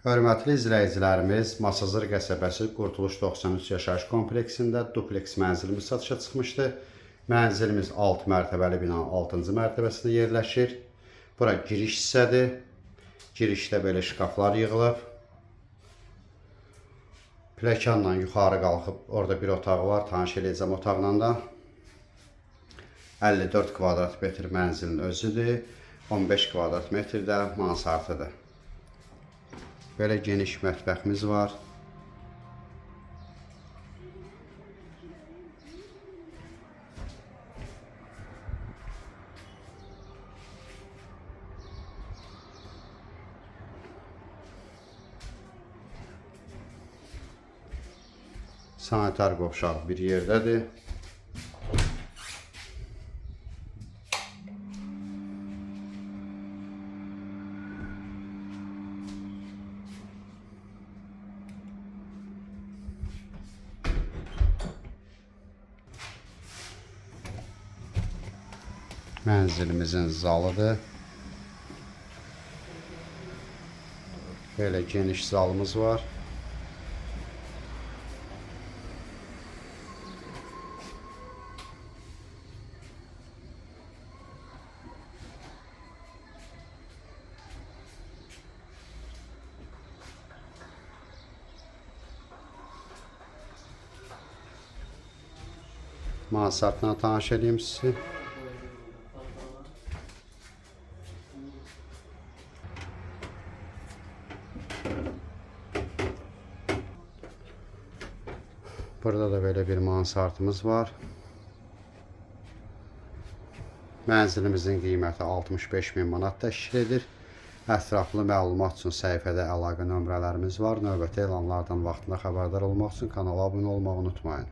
Hörmətli izləyicilərimiz, Masazır qəsəbəsi Qurtuluş 93 yaşayış kompleksində dupleks mənzilimiz satışa çıxmışdı. Mənzilimiz 6 mərtəbəli binanın 6-cı mərtəbəsində yerləşir. Bura giriş hissədir. Girişdə belə şkaflar yığılıb. Pləkanla yuxarı qalxıb, orada bir otağı var, tanış eləyəcəm otaqla da. 54 kvadrat metr mənzilin özüdür. 15 kvadrat metr də mansardıdır. Belə geniş mətbəximiz var. Sanitar qovşaq bir yerdədir. Mənzilimizin zalıdır. Belə geniş zalımız var. Mansardla tanış edeyim sizi. Burada da böyle bir mansardımız var. Mənzilimizin qiyməti 65.000 manat təşkil edir. Ətraflı məlumat üçün səhifədə əlaqə nömrələrimiz var. Növbəti elanlardan vaxtında xəbərdar olmaq üçün kanala abunə olmağı unutmayın.